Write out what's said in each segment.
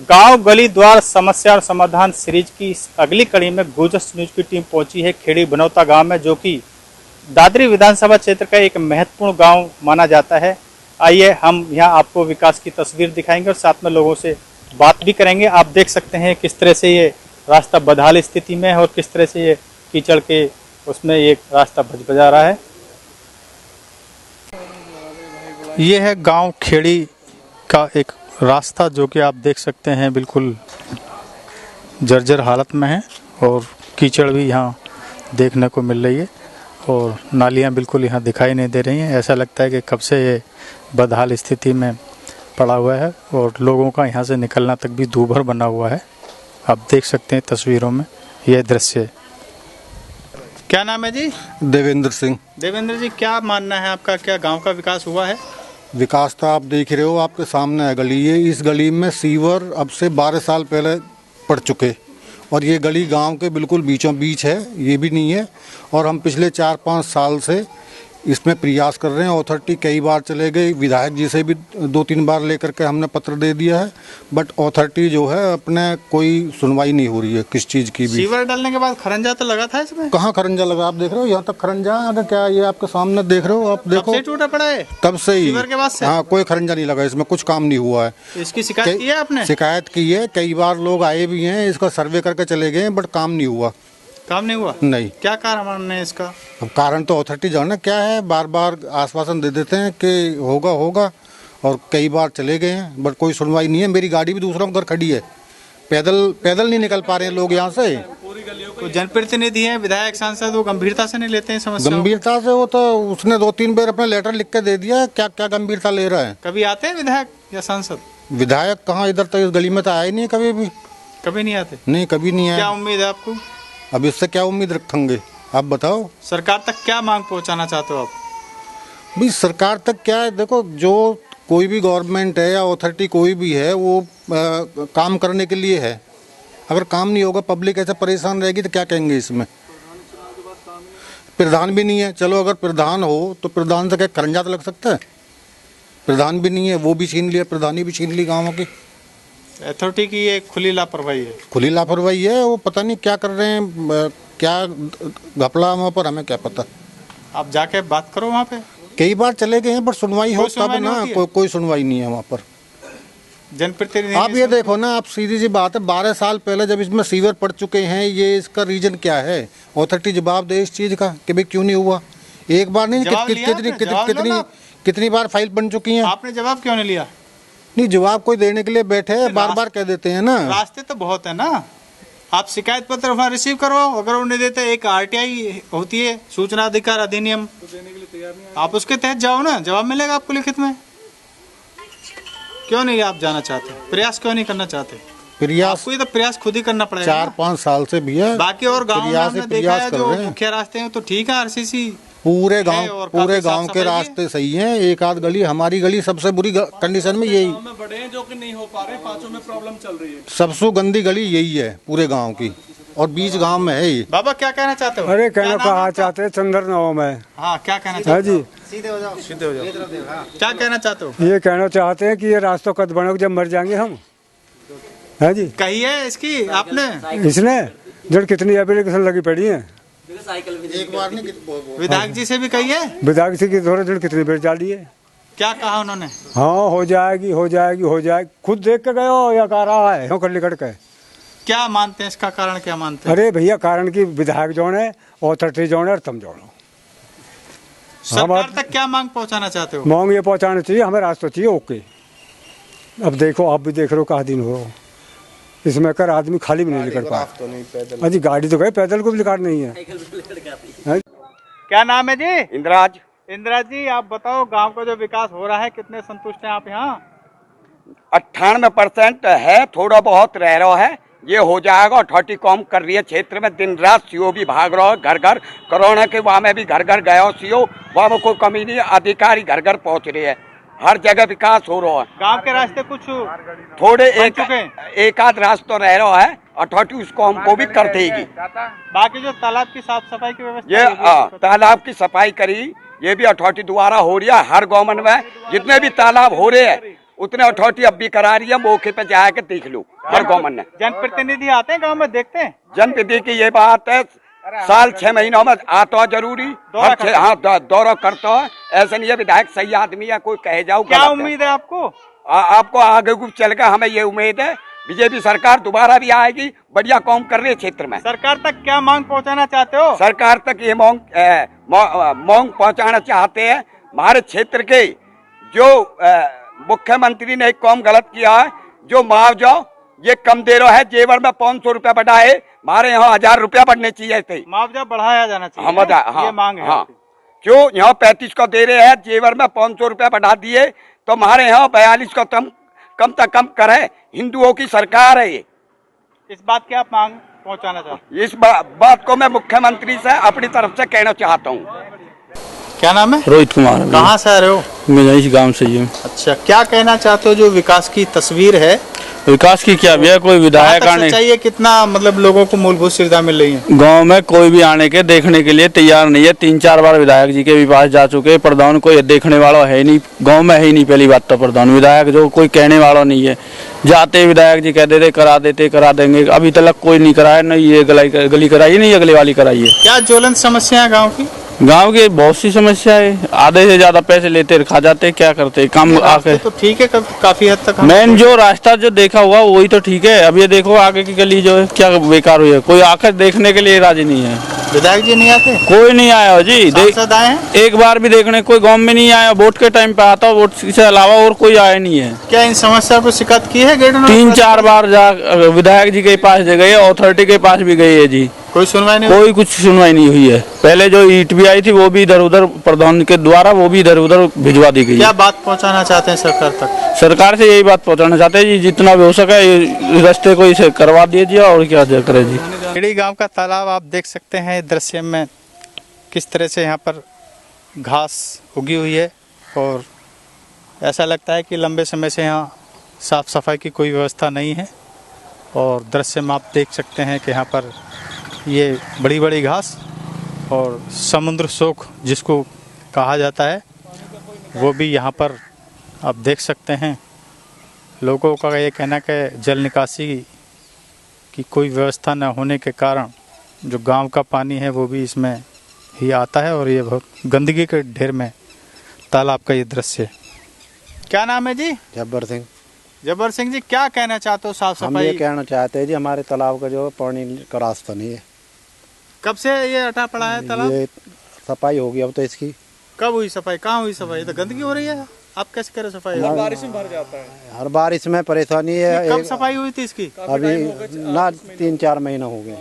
गांव गली द्वार समस्या और समाधान सीरीज की इस अगली कड़ी में गुजस न्यूज की टीम पहुंची है खेड़ी बनौता गांव में, जो कि दादरी विधानसभा क्षेत्र का एक महत्वपूर्ण गांव माना जाता है। आइए हम यहां आपको विकास की तस्वीर दिखाएंगे और साथ में लोगों से बात भी करेंगे। आप देख सकते हैं किस तरह से ये रास्ता बदहाल स्थिति में है और किस तरह से ये कीचड़ के उसमें ये रास्ता भजबजा रहा है। ये है गांव खेड़ी का एक रास्ता जो कि आप देख सकते हैं बिल्कुल जर्जर हालत में है और कीचड़ भी यहाँ देखने को मिल रही है और नालियाँ बिल्कुल यहाँ दिखाई नहीं दे रही हैं। ऐसा लगता है कि कब से ये बदहाल स्थिति में पड़ा हुआ है और लोगों का यहाँ से निकलना तक भी दूभर बना हुआ है। आप देख सकते हैं तस्वीरों में यह दृश्य। क्या नाम है जी? देवेंद्र सिंह। देवेंद्र जी, क्या मानना है आपका, क्या गांव का विकास हुआ है? विकास तो आप देख रहे हो, आपके सामने है गली। ये इस गली में सीवर अब से 12 साल पहले पड़ चुके और ये गली गांव के बिल्कुल बीचों बीच है, ये भी नहीं है। और हम पिछले 4-5 साल से इसमें प्रयास कर रहे हैं। अथॉरिटी कई बार चले गई, विधायक जी से भी 2-3 बार लेकर के हमने पत्र दे दिया है, बट अथॉरिटी जो है अपने कोई सुनवाई नहीं हो रही है किस चीज़ की भी। सीवर डालने के बाद खरंजा तो लगा था इसमें? कहाँ खरंजा लगा? आप देख रहे हो यहाँ तक खरंजा है क्या? ये आपके सामने देख रहे हो, आप देखो। तब से टूटा पड़ा है? तब से ही सीवर के बाद से? हाँ, कोई खरंजा नहीं लगा इसमें, कुछ काम नहीं हुआ है। इसकी शिकायत की है आपने? शिकायत की है, कई बार लोग आए भी हैं, इसका सर्वे करके चले गए, बट काम नहीं हुआ। काम नहीं हुआ? नहीं। क्या कारण है इसका? अब कारण तो अथॉरिटी जाने क्या है, बार बार आश्वासन दे देते हैं कि होगा होगा और कई बार चले गए हैं, बट कोई सुनवाई नहीं है। मेरी गाड़ी भी दूसरों के घर खड़ी है, पैदल नहीं निकल पा रहे हैं लोग यहाँ से। तो जनप्रतिनिधि हैं, विधायक सांसद, वो गंभीरता से नहीं लेते हैं समस्या? गंभीरता से वो तो उसने 2-3 बार अपना लेटर लिख के दे दिया, क्या क्या गंभीरता ले रहा है। कभी आते हैं विधायक या सांसद? विधायक कहाँ, इधर तो इस गली में तो आए नहीं कभी भी। कभी नहीं आते? नहीं, कभी नहीं आए। क्या उम्मीद है आपको? अब इससे क्या उम्मीद रखेंगे, आप बताओ। सरकार तक क्या मांग पहुंचाना चाहते हो आप? भाई सरकार तक क्या है, देखो जो कोई भी गवर्नमेंट है या अथॉरिटी कोई भी है वो काम करने के लिए है। अगर काम नहीं होगा, पब्लिक ऐसे परेशान रहेगी तो क्या कहेंगे इसमें। प्रधान भी नहीं है, चलो अगर प्रधान हो तो प्रधान से क्या खरंजा तो लग सकता है? प्रधान भी नहीं है, वो भी छीन लिया, प्रधानी भी छीन ली गाँवों की। अथॉरिटी की ये खुली लापरवाही है। खुली लापरवाही है, वो पता नहीं क्या कर रहे हैं, क्या घपला वहाँ पर, हमें क्या पता। आप जाके बात करो वहाँ पे। कई बार चले गए हैं, पर सुनवाई हो तब ना। कोई सुनवाई नहीं है वहाँ पर। जनप्रतिनिधि आप ये देखो ना, आप सीधी सी बात है, 12 साल पहले जब इसमें सीवर पड़ चुके हैं, ये इसका रीजन क्या है? अथॉरिटी जवाब दे इस चीज़ का कि भाई क्यों नहीं हुआ। एक बार नहीं, कितनी बार फाइल बन चुकी है। आपने जवाब क्यों नहीं लिया? नहीं, जवाब कोई देने के लिए बैठे हैं, बार बार कह देते हैं ना। रास्ते तो बहुत है ना, आप शिकायत पत्र वहाँ रिसीव करो। अगर वो नहीं देते, एक RTI होती है, सूचना अधिकार अधिनियम, तो देने के लिए तैयार नहीं। आप उसके तहत जाओ ना, जवाब मिलेगा आपको लिखित में। क्यों नहीं आप जाना चाहते? प्रयास क्यों नहीं करना चाहते? प्रयास कोई तो प्रयास खुद ही करना पड़ेगा। 4-5 साल से भी है। बाकी और गाँव में हमने देखा है जो मुख्य रास्ते हैं तो ठीक है, RCC पूरे गांव के रास्ते सही हैं। एक आध गली, हमारी गली सबसे बुरी कंडीशन में यही बड़े हैं जो कि नहीं हो पा रहे, 5 में प्रॉब्लम चल रही है। सबसे गंदी गली यही है पूरे गांव की, और बीच गांव में है ये। बाबा क्या कहना चाहते हो? अरे कहना कहा चाहते हैं, चंद्रनव में। हाँ, क्या कहना चाहते हो? जी, सीधे हो जाओ। क्या कहना चाहते हो? ये कहना चाहते हैं कि ये रास्तों कद बनो, जब मर जाएंगे हम। है जी, कही है इसकी आपने? इसने जड़ कितनी एप्लीकेशन लगी पड़ी है। एक बार नहीं, विधायक जी से भी कही है? विधायक से की थोड़ा जड़ कितनी बेर डाली है। क्या कहा उन्होंने? हाँ, हो जाएगी हो जाएगी हो जाएगी। खुद देख के गए हो या कह रहा है हो कर लिकट के? क्या मानते हैं इसका कारण, क्या मानते हैं? अरे भैया, कारण की विधायक जोड़ है, अथॉरिटी जोड़ है और तुम जोड़ो। सरकार तक क्या मांग पहुंचाना चाहते हो? मांग ये पहुंचाना चाहिए, हमें रास्ता चाहिए। ओके, अब देखो, आप भी देख रहे हो, कहा दिन हो इसमें कर आदमी खाली भी नहीं निकल पाया। अजी गाड़ी तो गए, पैदल को भी निकाल नहीं है। क्या नाम है जी? इंद्राज। इंदिरा जी, आप बताओ गांव का जो विकास हो रहा है, कितने संतुष्ट हैं आप यहाँ? 98% है, थोड़ा बहुत रह रहा है, ये हो जाएगा। अथॉरिटी काम कर रही है क्षेत्र में, दिन रात CO भी भाग रहा है घर घर। कोरोना के वहाँ में भी घर घर गया हो CO, वहाँ में कोई कमी नहीं है, अधिकारी घर घर पहुँच रहे हैं, हर जगह विकास हो रहा है। गांव के रास्ते कुछ थोड़े एक आध रास्ता रह रहा है, अथॉरिटी उसको हमको भी कर देगी। बाकी जो तालाब की साफ सफाई की व्यवस्था, ये तालाब की सफाई करी, ये भी अथॉरिटी द्वारा हो रही है। हर गवर्नमेंट में जितने भी तालाब हो रहे हैं उतने अथॉरिटी अब भी करा रही है, मौके पे जाके देख लो। हर गवर्नमेंट ने जनप्रतिनिधि आते हैं गांव में, देखते हैं। जनप्रतिनिधि की ये बात है, साल 6 महीनों में आता जरूरी, दौरा करता है। ऐसा नहीं है विधायक सही आदमी है, कोई कहे जाओ। क्या उम्मीद है आपको? आपको आगे कुछ चल कर हमें ये उम्मीद है बीजेपी सरकार दोबारा भी आएगी, बढ़िया काम कर रही है क्षेत्र में। सरकार तक क्या मांग पहुंचाना चाहते हो? सरकार तक ये मांग पहुंचाना चाहते हैं। हमारे क्षेत्र के जो मुख्यमंत्री ने एक काम गलत किया है, जो मुआवजा ये कम दे रहा है, जेवर में 500 रुपया बढ़ाए, हमारे यहाँ 1000 रुपया बढ़ने चाहिए थे। मुआवजा बढ़ाया जाना चाहिए। हाँ, ये मांग है। हाँ, जो यहाँ 35 को दे रहे हैं, जेवर में 500 रुपया बढ़ा दिए, तो हमारे यहाँ 42 को कम तक कम करे। हिंदुओं की सरकार है ये। इस बात की आप मांग पहुंचाना चाहते हैं? इस बात को मैं मुख्यमंत्री से अपनी तरफ से कहना चाहता हूँ। क्या नाम है? रोहित कुमार। कहाँ से आ रहे हो? मैं इस गांव से ही हूँ। अच्छा, क्या कहना चाहते हो जो विकास की तस्वीर है? विकास की क्या भैया, कोई विधायक आने चाहिए, कितना मतलब लोगों को मूलभूत सुविधा मिल रही है? गांव में कोई भी आने के देखने के लिए तैयार नहीं है। 3-4 बार विधायक जी के भी पास जा चुके, प्रधान कोई देखने वाला है नहीं, गांव में है ही नहीं। पहली बात तो प्रधान विधायक जो कोई कहने वाला नहीं है। जाते विधायक जी कह देते करा देंगे, अभी तक कोई नहीं कराया। नहीं ये गली कराई, नहीं अगले वाली कराई है। क्या ज्वलंत समस्या है गाँव की? गांव की बहुत सी समस्या है, आधे से ज्यादा पैसे लेते खा जाते, क्या करते काम आके। तो ठीक है, काफी हद तक मैन जो रास्ता जो देखा हुआ वही तो ठीक है। अब ये देखो आगे की गली जो है क्या बेकार हुई है, कोई आकर देखने के लिए राजी नहीं है। विधायक जी नहीं आते? कोई नहीं आया जी। सांसद आए हैं? एक बार भी देखने कोई गांव में नहीं आया। वोट के टाइम पे आता, वोट से अलावा और कोई आया नहीं है। क्या इन समस्या को शिकायत की है? 3-4 बार जा विधायक जी के पास गए, अथॉरिटी के पास भी गए है जी, कोई सुनवाई नहीं? कोई कुछ सुनवाई नहीं हुई है। पहले जो ईट भी आई थी वो भी इधर उधर प्रधान के द्वारा वो भी इधर उधर भिजवा दी गई। क्या बात पहुंचाना चाहते हैं सरकार तक? सरकार से यही बात पहुंचाना चाहते हैं जी, जितना भी हो सके ये रास्ते को इसे करवा दीजिए और क्या करे जी। खेड़ी गांव का तालाब आप देख सकते हैं दृश्य में, किस तरह से यहाँ पर घास उगी हुई है और ऐसा लगता है कि लंबे समय से यहाँ साफ सफाई की कोई व्यवस्था नहीं है। और दृश्य में आप देख सकते हैं कि यहाँ पर ये बड़ी बड़ी घास और समुद्र शोक जिसको कहा जाता है वो भी यहाँ पर आप देख सकते हैं। लोगों का ये कहना कि जल निकासी की कोई व्यवस्था न होने के कारण जो गांव का पानी है वो भी इसमें ही आता है और ये बहुत गंदगी के ढेर में तालाब का ये दृश्य है। क्या नाम है जी? जब्बर सिंह। जब्बर सिंह जी, क्या कहना चाहते हो साफ हम ये सफाई? कहना चाहते हैं जी, हमारे तालाब का जो पानी का रास्ता नहीं है। कब से ये अटा पड़ा है तालाब? ये सफाई होगी अब तो इसकी। कब हुई सफाई? कहाँ हुई सफाई? तो गंदगी हो रही है। आप कैसे करें सफाई? बारिश में भर जाता है। हर बारिश में परेशानी है। कब सफाई हुई थी इसकी? अभी ना 3-4 महीना हो गए।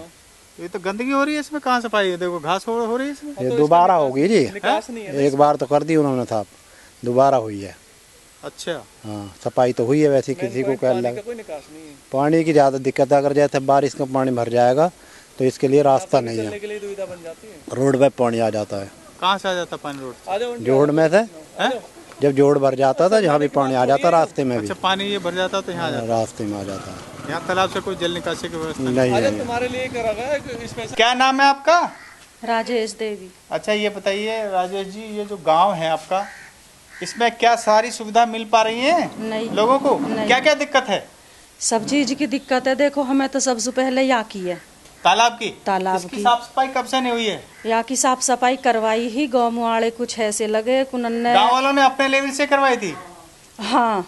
ये तो गंदगी हो रही है इसमें, कहाँ सफाई है? देखो घास हो रही है इसमें। ये दोबारा होगी जी, निकास नहीं है। एक बार तो कर दी उन्होंने साहब, दोबारा हुई है। अच्छा, हाँ, सफाई तो हुई है वैसे किसी को कह लगा। कोई निकास नहीं है। पानी की ज़्यादा दिक्कत है, अगर जैसे बारिश का पानी भर जाएगा तो इसके लिए रास्ता नहीं है। के लिए दुविधा बन जाती है। रोड पे पानी आ जाता है। कहाँ से आ जाता पानी रोड से? आ जाओ। जोड़ में से हैं? जब जोड़ भर जाता था, जहाँ भी पानी आ जाता रास्ते में भी, अच्छा, पानी ये भर जाता तो यहाँ आ जाता? रास्ते में आ जाता है। यहाँ तालाब से कोई जल निकासी की व्यवस्था नहीं? नहीं आजा नहीं तुम्हारे लिए करा गया है इसमें। क्या नाम है आपका? राजेश देवी। अच्छा, ये बताइए राजेश जी, ये जो गांव है आपका, इसमें क्या सारी सुविधा मिल पा रही है नहीं। लोगों को? नहीं। क्या क्या दिक्कत है? सब चीज की दिक्कत है। देखो हमें तो सबसे पहले यहाँ की है, तालाब की? तालाब इसकी की। साफ सफाई कब से नहीं हुई है? यहाँ की साफ सफाई करवाई ही गाँव वाले कुछ ऐसे लगे कुनन्ने। गांव वालों ने अपने लेवल से करवाई थी? हाँ।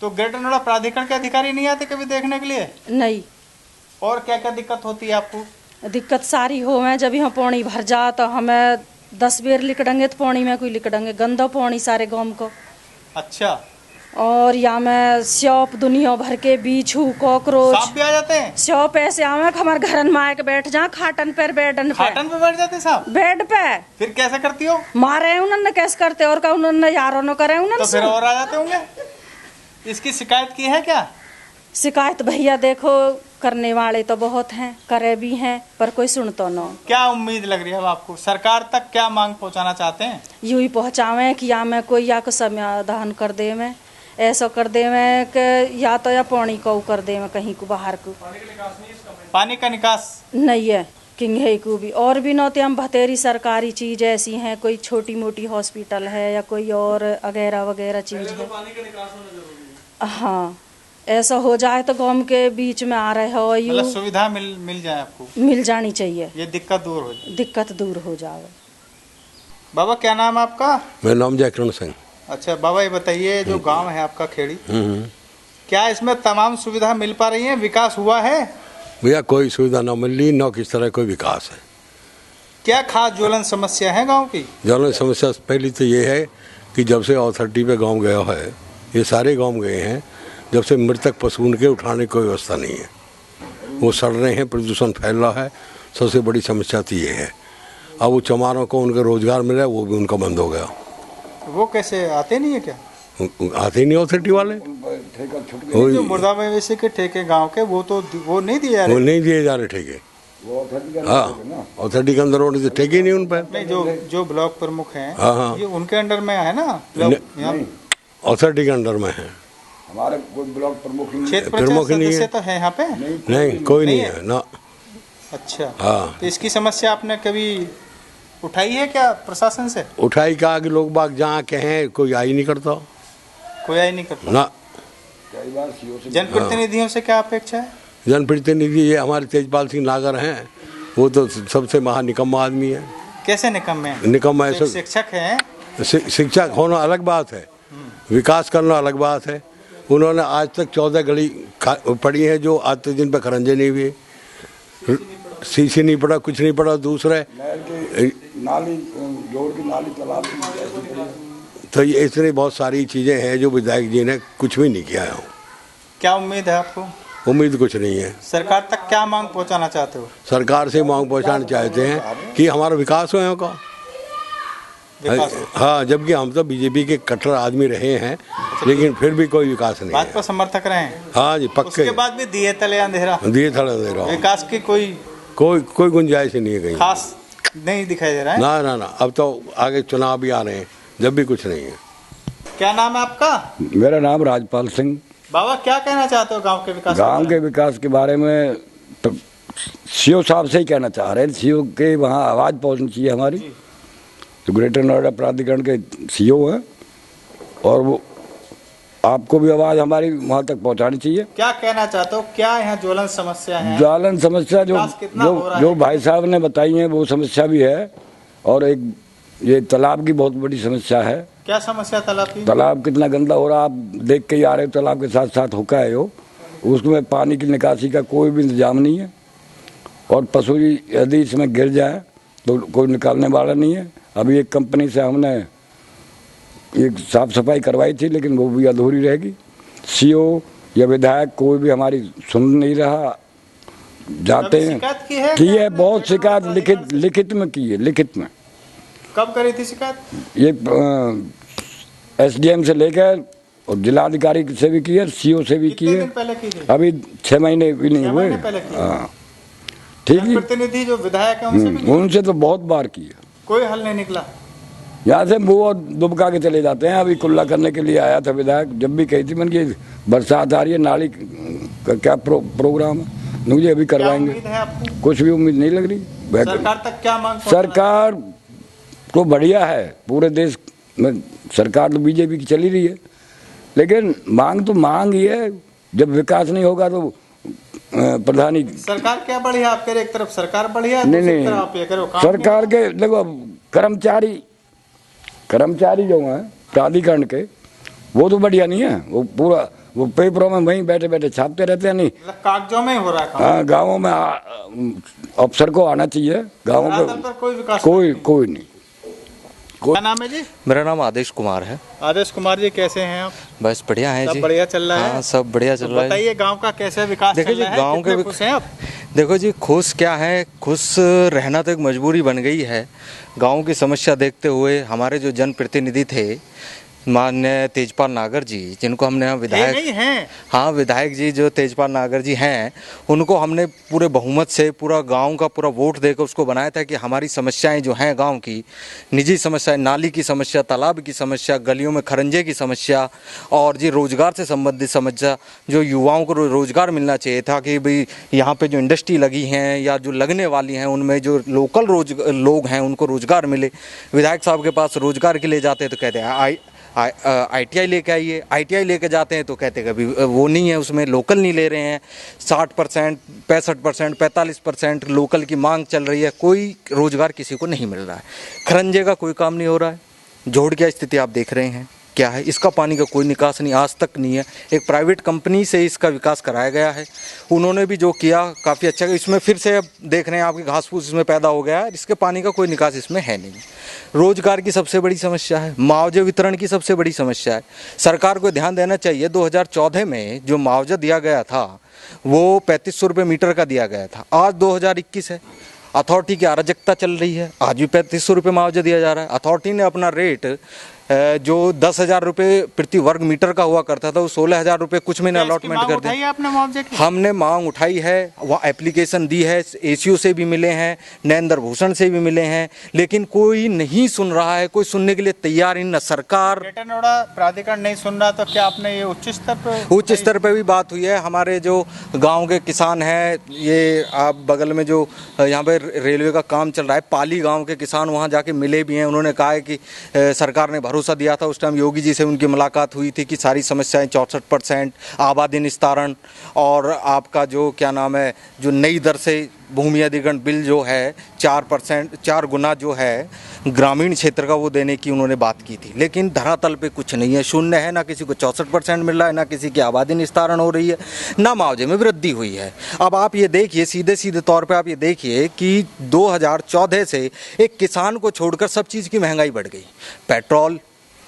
तो ग्रेटर नोएडा प्राधिकरण के अधिकारी नहीं आते कभी देखने के लिए? नहीं, और क्या क्या दिक्कत होती है आपको? दिक्कत सारी हो है। जब यहाँ पानी भर जा तो हमें 10 बेर लिकड़ेंगे तो पानी में कोई लिकड़ेंगे, गंदा पानी सारे गाँव को। अच्छा, और यहाँ में स्योप दुनिया भर के बिच्छू कॉकरोच सांप भी आ जाते हैं? स्योप ऐसे आवे हमारे घर में आके बैठ जा खाटन पर बेडन पे। खाटन पे बैठ जाते हैं सांप? बेड पे फिर कैसे करती हो? मारे उन्होंने कैसे करते और का उन्होंने यारों ने करे तो उन्होंने फिर और आ जाते होंगे। इसकी शिकायत की है क्या? शिकायत भैया देखो करने वाले तो बहुत हैं, करे भी हैं, पर कोई सुनतो न। क्या उम्मीद लग रही है अब आपको? सरकार तक क्या मांग पहुंचाना चाहते हैं? यूं ही पहुँचावे कि या मैं कोई या को समाधान कर दे में, ऐसा कर दे में कि या तो या पानी को कर दे में कहीं को बाहर को। पानी का निकास नहीं है किंग को भी। और भी नौते हम बतेरी सरकारी चीज ऐसी हैं, कोई छोटी मोटी हॉस्पिटल है या कोई और वगैरह वगैरह चीज है। हाँ, ऐसा हो जाए तो गांव के बीच में आ रहे हो यूँ मतलब सुविधा मिल जाए आपको, मिल जानी चाहिए, ये दिक्कत दूर हो जाए। दिक्कत दूर हो जाए। बाबा क्या नाम है आपका? मेरा नाम जयकिरण सिंह। अच्छा बाबा, ये बताइए जो गांव है आपका खेड़ी, क्या इसमें तमाम सुविधा मिल पा रही है, विकास हुआ है? भैया कोई सुविधा न मिल रही, न किस तरह कोई विकास है। क्या खास ज्वलन समस्या है गांव की? ज्वलन समस्या पहली तो ये है कि जब से अथॉरिटी पे गांव गया है, ये सारे गांव गए हैं, जब से मृतक पशु उनके उठाने की कोई व्यवस्था नहीं है, वो सड़ रहे हैं, प्रदूषण फैल रहा है। सबसे बड़ी समस्या तो ये है। अब वो चमारों को उनका रोजगार मिला, वो भी उनका बंद हो गया। वो कैसे आते नहीं है क्या? आते ही नहीं अथॉरिटी वाले, जो मुर्दा मवेशी के ठेके गांव के वो नहीं दिए जा रहे? वो नहीं दिए जा रहे ठेके। हाँ, अथॉरिटी के अंदर होने से ठेके ही नहीं उन पर। नहीं, जो ब्लॉक प्रमुख हैं, हाँ हाँ, ये उनके अंडर में है ना? अथॉरिटी के अंडर में है। हमारे कोई ब्लॉक प्रमुख क्षेत्र प्रमुख पंचायत नहीं सदस्य है। तो है यहाँ पे? नहीं, कोई नहीं है ना। अच्छा हाँ, तो इसकी समस्या आपने कभी उठाई है क्या प्रशासन से? उठाई का कि लोग बाग जहाँ के हैं कोई आई नहीं करता कोई आई नहीं करता ना। जनप्रतिनिधियों से क्या अपेक्षा है? जनप्रतिनिधि ये हमारे तेजपाल सिंह नागर हैं, वो तो सबसे महानिकम्मा आदमी है। कैसे निकम्मे? निकम्मा एक ऐसे शिक्षक हैं, शिक्षक होना अलग बात है, विकास करना अलग बात है। उन्होंने आज तक 14 गली पड़ी है जो आज तक जिन पर खरंजे नहीं हुए, सीसी नहीं पड़ा, कुछ नहीं पड़ा। दूसरे नाली जोड़ की नाली तालाब तो ये इतनी बहुत सारी चीज़ें हैं जो विधायक जी ने कुछ भी नहीं किया है। क्या उम्मीद है आपको? उम्मीद कुछ नहीं है। सरकार तक क्या मांग पहुंचाना चाहते हो? सरकार से मांग पहुंचाना चाहते हैं कि हमारा विकास हो यहाँ का। विकास हो। हाँ, जबकि हम तो बीजेपी के कट्टर आदमी रहे हैं, लेकिन फिर भी कोई विकास नहीं बात है। पर समर्थक रहे हैं? हाँ जी, पक्के। उसके बाद भी दिए तले अंधेरा, दिए थड़ा दे रहा हूँ। विकास की कोई गुंजाइश ही नहीं है कहीं, खास नहीं दिखाई दे रहा है। ना ना ना। अब तो आगे चुनाव भी आ रहे हैं, जब भी कुछ नहीं है। क्या नाम है आपका? मेरा नाम राजपाल सिंह। बाबा क्या कहना चाहते हो गांव के विकास? गांव के विकास के बारे में तो सीओ साहब से ही कहना चाह रहे हैं। सीओ के वहाँ आवाज़ पहुँचनी चाहिए हमारी। तो ग्रेटर नोएडा प्राधिकरण के सीओ हैं और वो आपको भी आवाज़ हमारी वहाँ तक पहुँचानी चाहिए। क्या कहना चाहते हो, क्या यहाँ ज्वलन समस्या है? ज्वलन समस्या जो भाई साहब ने बताई है वो समस्या भी है, और एक ये तालाब की बहुत बड़ी समस्या है। क्या समस्या तालाब की? तालाब कितना गंदा हो रहा, आप देख के ही आ रहे हो। तालाब के साथ साथ होका है वो, उसमें पानी की निकासी का कोई भी इंतजाम नहीं है, और पशु यदि इसमें गिर जाए तो कोई निकालने वाला नहीं है। अभी एक कंपनी से हमने एक साफ सफाई करवाई थी, लेकिन वो भी अधूरी रहेगी। सीओ या विधायक कोई भी हमारी सुन नहीं रहा। जाते हैं की है बहुत शिकायत लिखित में की है। लिखित में कब करी थी शिकायत? ये एसडीएम से लेकर और जिलाधिकारी से भी की है, सीओ से भी की है। पहले की थी? अभी 6 महीने भी नहीं हुए। हाँ ठीक है। प्रतिनिधि जो विधायक है उनसे तो बहुत बार की है, कोई हल नहीं निकला। यहाँ से वो दुबका के चले जाते हैं। अभी कुल्ला करने के लिए आया था विधायक, जब भी कही थी मैंने कि बरसात आ रही है, नाली का क्या प्रोग्राम है, मुझे अभी करवाएंगे। कुछ भी उम्मीद नहीं लग रही। सरकार तक क्या मांग? सरकार तो बढ़िया है, पूरे देश में सरकार तो बीजेपी की चली रही है, लेकिन मांग तो मांग ही है। जब विकास नहीं होगा तो प्रधानी सरकार क्या बढ़िया? आप कह रहे एक तरफ सरकार बढ़िया, नहीं आप ये करो सरकार के देखो कर्मचारी जो हैं प्राधिकरण के, वो तो बढ़िया नहीं है। वो पूरा वो पेपरों में वहीं बैठे बैठे छापते रहते हैं। नहीं, कागजों में हो रहा है। हाँ, गाँवों में अफसर को आना चाहिए। गाँवों में कोई विकास कोई नहीं। क्या नाम है जी? मेरा नाम आदेश कुमार है। आदेश कुमार जी, कैसे हैं आप? बस बढ़िया है जी। सब बढ़िया चल रहा है? हाँ, सब बढ़िया चल रहा है। बताइए गांव का कैसे विकास देखो जी, गांव के खुश हैं आप? देखो जी, खुश क्या है, खुश रहना तो एक मजबूरी बन गई है। गांव की समस्या देखते हुए हमारे जो जनप्रतिनिधि थे माननीय तेजपाल नागर जी, जिनको हमने यहाँ विधायक नहीं हैं। हाँ, विधायक जी जो तेजपाल नागर जी हैं, उनको हमने पूरे बहुमत से पूरा गांव का पूरा वोट देकर उसको बनाया था कि हमारी समस्याएं जो हैं गांव की, निजी समस्याएं, नाली की समस्या, तालाब की समस्या, गलियों में खरंजे की समस्या, और जी रोजगार से संबंधित समस्या, जो युवाओं को रोजगार मिलना चाहिए था कि भाई यहाँ पे जो इंडस्ट्री लगी हैं या जो लगने वाली हैं उनमें जो लोकल लोग हैं उनको रोजगार मिले। विधायक साहब के पास रोजगार के लिए जाते तो कहते हैं ITI लेके आइए, ITI लेके जाते हैं तो कहते कभी वो नहीं है, उसमें लोकल नहीं ले रहे हैं। 60%, 65%, 45% लोकल की मांग चल रही है, कोई रोजगार किसी को नहीं मिल रहा है। खरंजे का कोई काम नहीं हो रहा है। जोड़ क्या स्थिति आप देख रहे हैं क्या है, इसका पानी का कोई निकास नहीं, आज तक नहीं है। एक प्राइवेट कंपनी से इसका विकास कराया गया है, उन्होंने भी जो किया काफ़ी अच्छा। इसमें फिर से अब देख रहे हैं आपकी घास फूस इसमें पैदा हो गया है, इसके पानी का कोई निकास इसमें है नहीं। रोजगार की सबसे बड़ी समस्या है, मुआवजे वितरण की सबसे बड़ी समस्या है। सरकार को ध्यान देना चाहिए, 2014 में जो मुआवजा दिया गया था वो 3500 रुपये मीटर का दिया गया था। आज 2021 है, अथॉरिटी की अराजकता चल रही है, आज भी 3500 रुपये मुआवजा दिया जा रहा है। अथॉरिटी ने अपना रेट जो 10,000 रुपये प्रति वर्ग मीटर का हुआ करता था वो 16,000 रुपये कुछ महीने अलॉटमेंट कर दिया। आपने मुआवजे की? हमने मांग उठाई है, वह एप्लीकेशन दी है, ACO से भी मिले हैं, नरेंद्र भूषण से भी मिले हैं, लेकिन कोई नहीं सुन रहा है, कोई सुनने के लिए तैयार ही न सरकार। प्राधिकरण नहीं सुन रहा, तो क्या आपने ये उच्च स्तर पे भी बात हुई है। हमारे जो गाँव के किसान हैं, ये आप बगल में जो यहाँ पे रेलवे का काम चल रहा है, पाली गाँव के किसान वहाँ जाके मिले भी हैं। उन्होंने कहा है कि सरकार ने भरोसा दिया था, उस टाइम योगी जी से उनकी मुलाकात हुई थी कि सारी समस्याएं 64% आबादी निस्तारण और आपका जो क्या नाम है, जो नई दर से भूमि अधिग्रहण बिल जो है 4%, 4 गुना जो है ग्रामीण क्षेत्र का वो देने की उन्होंने बात की थी। लेकिन धरातल पे कुछ नहीं है, शून्य है। ना किसी को 64% मिल रहा है, ना किसी की आबादी निस्तारण हो रही है, ना मुआवजे में वृद्धि हुई है। अब आप ये देखिए, सीधे सीधे तौर पे आप ये देखिए कि 2014 से एक किसान को छोड़कर सब चीज़ की महंगाई बढ़ गई। पेट्रोल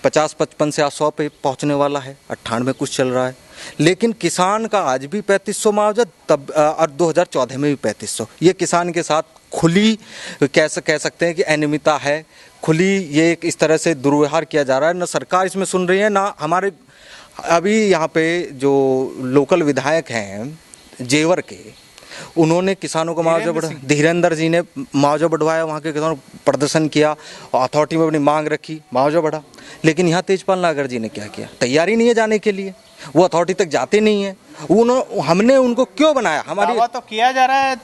50-55 से 100 पे पहुंचने वाला है, 98 कुछ चल रहा है। लेकिन किसान का आज भी 3500 मुआवजा, तब और 2014 में भी 3500। ये किसान के साथ खुली कह सकते हैं कि अनियमितता है, खुली ये एक इस तरह से दुर्व्यवहार किया जा रहा है। ना सरकार इसमें सुन रही है, ना हमारे अभी यहाँ पे जो लोकल विधायक हैं जेवर के, उन्होंने किसानों को मुआवजा बढ़ा, धीरेन्द्र जी ने मुआवजा बढ़वाया, वहाँ के किसानों प्रदर्शन किया, अथॉरिटी में अपनी मांग रखी, मुआवजा बढ़ा। लेकिन यहाँ तेजपाल नागर जी ने क्या किया, तैयारी नहीं है जाने के लिए, वो अथॉरिटी तक जाते नहीं है। हमने उनको क्यों बनाया? हमारी दावा तो किया जा रहा है,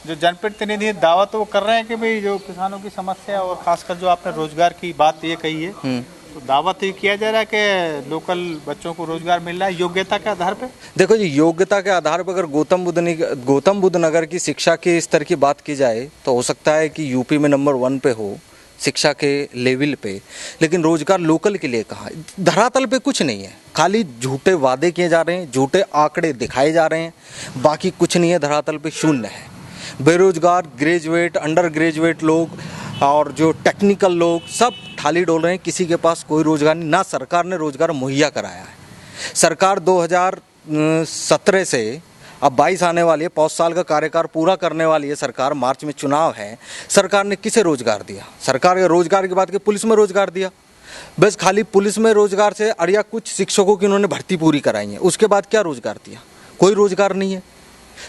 जो जनप्रतिनिधि दावा तो वो कर रहे हैं कि भाई जो किसानों की समस्या और खासकर जो आपने रोजगार की बात ये कही है, तो दावा तो ये किया जा रहा है कि लोकल बच्चों को रोजगार मिल रहा है योग्यता के आधार पे। देखो जी, योग्यता के आधार पर अगर गौतम बुद्ध नगर की शिक्षा के स्तर की बात की जाए तो हो सकता है कि यूपी में नंबर 1 पे हो शिक्षा के लेवल पे, लेकिन रोजगार लोकल के लिए कहाँ? धरातल पे कुछ नहीं है, खाली झूठे वादे किए जा रहे हैं, झूठे आंकड़े दिखाए जा रहे हैं, बाकी कुछ नहीं है। धरातल पे शून्य है। बेरोजगार, ग्रेजुएट, अंडर ग्रेजुएट लोग और जो टेक्निकल लोग सब थाली डोल रहे हैं, किसी के पास कोई रोजगार नहीं, ना सरकार ने रोजगार मुहैया कराया है। सरकार 2017 से अब 22 आने वाली है, 5 साल का कार्यकाल पूरा करने वाली है सरकार, मार्च में चुनाव है। सरकार ने किसे रोजगार दिया? सरकार के रोजगार की बात की, पुलिस में रोजगार दिया, बस खाली पुलिस में रोजगार से, और या कुछ शिक्षकों की उन्होंने भर्ती पूरी कराई है, उसके बाद क्या रोजगार दिया? कोई रोजगार नहीं है,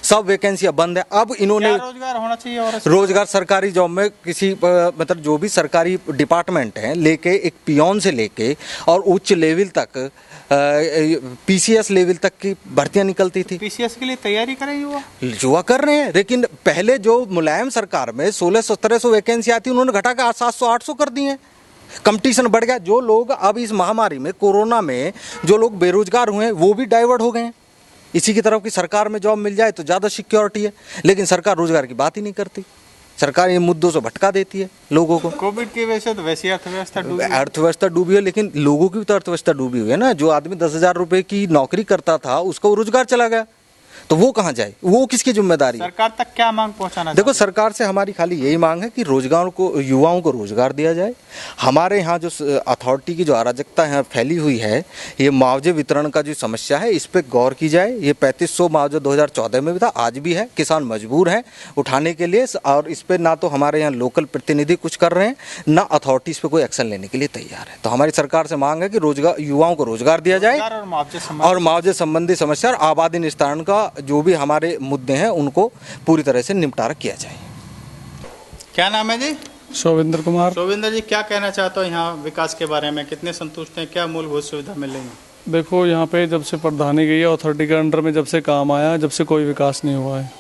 सब वैकेंसियां बंद है। अब इन्होंने रोजगार होना चाहिए, और रोजगार सरकारी जॉब में किसी मतलब जो भी सरकारी डिपार्टमेंट हैं, लेके एक पियोन से लेके और उच्च लेवल तक PCS लेवल तक की भर्तियां निकलती थी। PCS के लिए तैयारी करें युवा कर रहे हैं, लेकिन पहले जो मुलायम सरकार में 1600-1700 वैकेंसी आती, उन्होंने घटाकर 700-800 कर दी है। कंपटीशन बढ़ गया। जो लोग अब इस महामारी में, कोरोना में जो लोग बेरोजगार हुए हैं, वो भी डाइवर्ट हो गए हैं इसी की तरफ कि सरकार में जॉब मिल जाए तो ज़्यादा सिक्योरिटी है। लेकिन सरकार रोजगार की बात ही नहीं करती, सरकार ये मुद्दों से भटका देती है लोगों को। कोविड की वजह से तो वैसी अर्थव्यवस्था डूबी है, लेकिन लोगों की भी तो अर्थव्यवस्था डूबी हुई है ना। जो आदमी 10,000 रुपए की नौकरी करता था, उसका रोजगार चला गया, तो वो कहाँ जाए? वो किसकी जिम्मेदारी? सरकार तक क्या मांग पहुंचाना? देखो, सरकार से हमारी खाली यही मांग है कि रोजगार को, युवाओं को रोजगार दिया जाए। हमारे यहाँ जो अथॉरिटी की जो अराजकता है फैली हुई है, ये मुआवजे वितरण का जो समस्या है, इस पर गौर की जाए। ये 3500 मुआवजा 2014 में भी था, आज भी है। किसान मजबूर हैं उठाने के लिए, और इस पर ना तो हमारे यहाँ लोकल प्रतिनिधि कुछ कर रहे हैं, ना अथॉरिटी इस पर कोई एक्शन लेने के लिए तैयार है। तो हमारी सरकार से मांग है कि रोजगार, युवाओं को रोजगार दिया जाए, और मुआवजे संबंधी समस्या और आबादी निस्तारण का जो भी हमारे मुद्दे हैं उनको पूरी तरह से निपटारा किया जाए। क्या नाम है जी? शोविंद्र कुमार। शोविंद्र जी, क्या कहना चाहते हो यहाँ विकास के बारे में? कितने संतुष्ट हैं? क्या मूलभूत सुविधा मिल रही है? देखो, यहाँ पे जब से प्रधानी गई है, अथॉरिटी के अंडर में जब से काम आया, जब से कोई विकास नहीं हुआ है।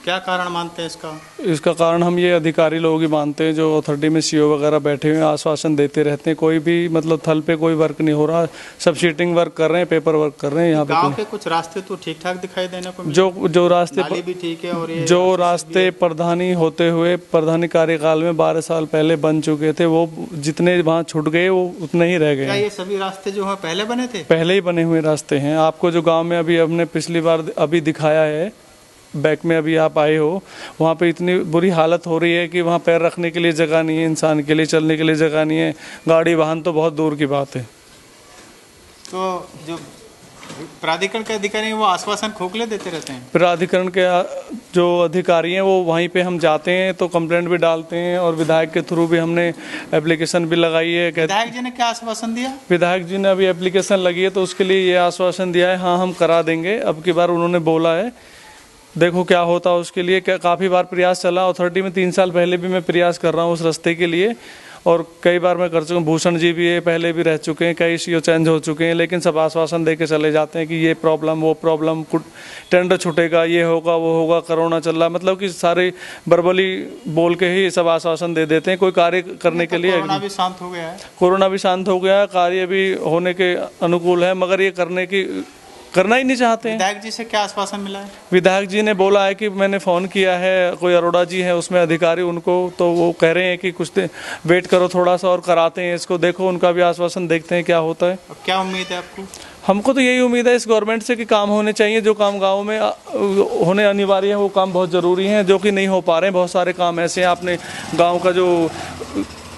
क्या कारण मानते हैं इसका? इसका कारण हम ये अधिकारी लोग ही मानते हैं, जो अथॉरिटी में सीओ वगैरह बैठे हुए हैं, आश्वासन देते रहते हैं। कोई भी मतलब थल पे कोई वर्क नहीं हो रहा, सब शीटिंग वर्क कर रहे हैं, पेपर वर्क कर रहे हैं। यहाँ गांव पे के कुछ रास्ते तो ठीक ठाक दिखाई देने को जो रास्ते नाली भी ठीक है, और ये जो रास्ते प्रधानी होते हुए प्रधानी कार्यकाल में 12 साल पहले बन चुके थे, वो जितने वहाँ छूट गए वो उतने ही रह क्या गए। ये सभी रास्ते जो है पहले बने थे? पहले ही बने हुए रास्ते हैं। आपको जो गांव में अभी हमने पिछली बार अभी दिखाया है, बैक में अभी आप आए हो, वहाँ पे इतनी बुरी हालत हो रही है कि वहाँ पैर रखने के लिए जगह नहीं है, इंसान के लिए चलने के लिए जगह नहीं है, गाड़ी वाहन तो बहुत दूर की बात है। तो जो प्राधिकरण के अधिकारी हैं वो आश्वासन खोखले देते रहते हैं। प्राधिकरण के जो अधिकारी हैं वो वहीं पे हम जाते हैं तो कंप्लेंट भी डालते हैं, और विधायक के थ्रू भी हमने एप्लीकेशन भी लगाई है। विधायक जी ने क्या आश्वासन दिया? विधायक जी ने अभी एप्लीकेशन लगी है तो उसके लिए ये आश्वासन दिया है, हाँ हम करा देंगे। अब की बार उन्होंने बोला है, देखो क्या होता है उसके लिए। क्या काफ़ी बार प्रयास चला अथॉरिटी में, 3 साल पहले भी मैं प्रयास कर रहा हूँ उस रास्ते के लिए, और कई बार मैं कर चुका हूँ। भूषण जी भी है, पहले भी रह चुके हैं, कई सीओ चेंज हो चुके हैं, लेकिन सब आश्वासन दे के चले जाते हैं कि ये प्रॉब्लम वो प्रॉब्लम, टेंडर छूटेगा, ये होगा वो होगा, कोरोना चल रहा, मतलब कि सारे बरबली बोल के ही सब आश्वासन दे देते हैं। कोई कार्य करने के लिए कोरोना भी शांत हो गया है। कोरोना भी शांत हो गया, कार्य भी होने के अनुकूल है, मगर ये करना ही नहीं चाहते हैं। विधायक जी से क्या आश्वासन मिला है? विधायक जी ने बोला है कि मैंने फ़ोन किया है, कोई अरोड़ा जी है उसमें अधिकारी, उनको, तो वो कह रहे हैं कि कुछ दिन वेट करो थोड़ा सा और कराते हैं इसको। देखो उनका भी आश्वासन, देखते हैं क्या होता है। क्या उम्मीद है आपको? हमको तो यही उम्मीद है इस गवर्नमेंट से कि काम होने चाहिए। जो काम गाँव में होने अनिवार्य है वो काम बहुत ज़रूरी है, जो कि नहीं हो पा रहे हैं। बहुत सारे काम ऐसे हैं, आपने गाँव का जो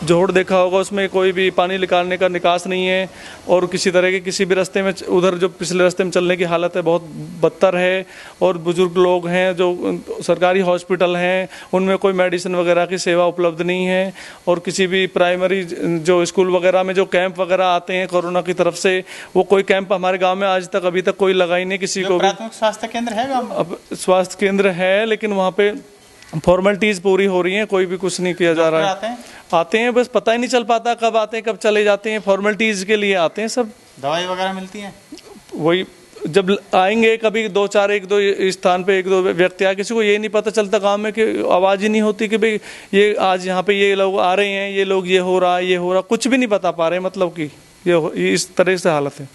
जोड़ देखा होगा, उसमें कोई भी पानी निकालने का निकास नहीं है, और किसी तरह के किसी भी रास्ते में, उधर जो पिछले रास्ते में चलने की हालत है बहुत बदतर है, और बुजुर्ग लोग हैं, जो सरकारी हॉस्पिटल हैं उनमें कोई मेडिसिन वगैरह की सेवा उपलब्ध नहीं है, और किसी भी प्राइमरी जो स्कूल वगैरह में जो कैंप वगैरह आते हैं कोरोना की तरफ से, वो कोई कैंप हमारे गाँव में आज तक अभी तक कोई लगा ही नहीं किसी को भी। प्राथमिक स्वास्थ्य केंद्र है गाँव में? अब स्वास्थ्य केंद्र है, लेकिन वहाँ पे फॉर्मेलिटीज पूरी हो रही हैं, कोई भी कुछ नहीं किया जा रहा है। आते हैं, बस पता ही नहीं चल पाता कब आते हैं कब चले जाते हैं, फॉर्मेलिटीज के लिए आते हैं सब। दवाई वगैरह मिलती है? वही जब आएंगे कभी 2-4 1-2 स्थान पे 1-2 व्यक्ति आ, किसी को ये नहीं पता चलता गांव में कि आवाज़ ही नहीं होती कि भाई ये आज यहाँ पे ये लोग आ रहे हैं, ये लोग ये हो रहा है, ये हो रहा, कुछ भी नहीं बता पा रहे, मतलब कि ये इस तरह से हालत है।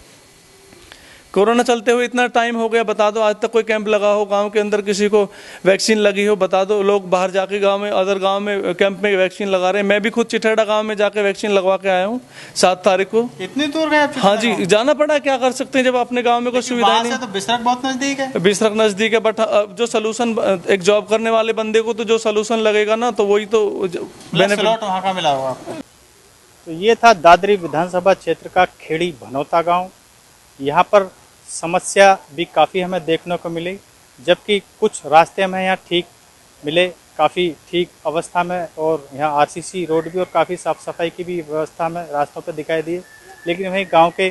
कोरोना चलते हुए इतना टाइम हो गया, बता दो आज तक कोई कैंप लगा हो गांव के अंदर, किसी को वैक्सीन लगी हो, बता दो। लोग बाहर जाके गांव में, अदर गांव में कैंप में वैक्सीन लगा रहे हैं। मैं भी खुद चिठेड़ा गांव में जाके वैक्सीन लगवा के आया हूं 7 तारीख को। इतनी दूर गए? हाँ जी, जाना पड़ा, क्या कर सकते हैं जब अपने गाँव में कोई सुविधा नहीं। तो बिसरक बहुत नजदीक है। बिसरक नजदीक है, बट जो सोल्यूशन एक जॉब करने वाले बंदे को तो जो सोल्यूशन लगेगा ना, तो वही तो बेनिफिट वहाँ का मिला होगा आपको। तो ये था दादरी विधानसभा क्षेत्र का खेड़ी भनौता गाँव। यहाँ पर समस्या भी काफ़ी हमें देखने को मिली, जबकि कुछ रास्ते हमें यहाँ ठीक मिले, काफ़ी ठीक अवस्था में, और यहाँ आरसीसी रोड भी और काफ़ी साफ़ सफाई की भी व्यवस्था में रास्तों पर दिखाई दिए। लेकिन वहीं गांव के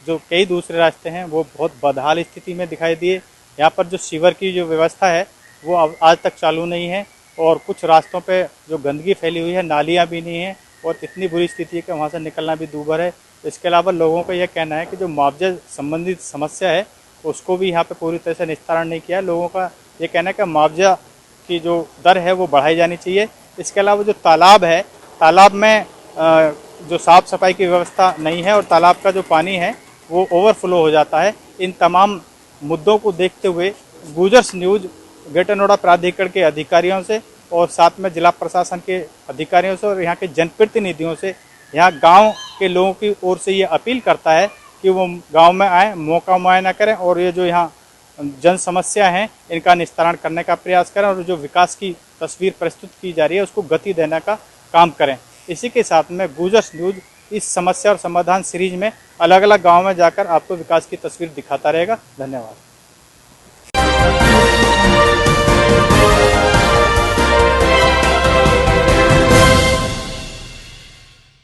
जो कई दूसरे रास्ते हैं वो बहुत बदहाल स्थिति में दिखाई दिए। यहाँ पर जो सीवर की जो व्यवस्था है वो अब आज तक चालू नहीं है, और कुछ रास्तों पर जो गंदगी फैली हुई है, नालियाँ भी नहीं हैं, और इतनी बुरी स्थिति है कि वहाँ से निकलना भी दूभर है। इसके अलावा लोगों का यह कहना है कि जो मुआवजा संबंधित समस्या है उसको भी यहाँ पे पूरी तरह से निस्तारण नहीं किया है। लोगों का ये कहना है कि मुआवजा की जो दर है वो बढ़ाई जानी चाहिए। इसके अलावा जो तालाब है, तालाब में जो साफ़ सफाई की व्यवस्था नहीं है, और तालाब का जो पानी है वो ओवरफ्लो हो जाता है। इन तमाम मुद्दों को देखते हुए गुजर्स न्यूज़ ग्रेटर नोएडा प्राधिकरण के अधिकारियों से, और साथ में जिला प्रशासन के अधिकारियों से, और यहाँ के जनप्रतिनिधियों से, यहाँ गांव के लोगों की ओर से ये अपील करता है कि वो गांव में आएँ, मौका मुआयना करें, और ये जो यहाँ जन समस्या हैं इनका निस्तारण करने का प्रयास करें, और जो विकास की तस्वीर प्रस्तुत की जा रही है उसको गति देने का काम करें। इसी के साथ में गुजर्स न्यूज़ इस समस्या और समाधान सीरीज में अलग अलग गाँव में जाकर आपको विकास की तस्वीर दिखाता रहेगा। धन्यवाद।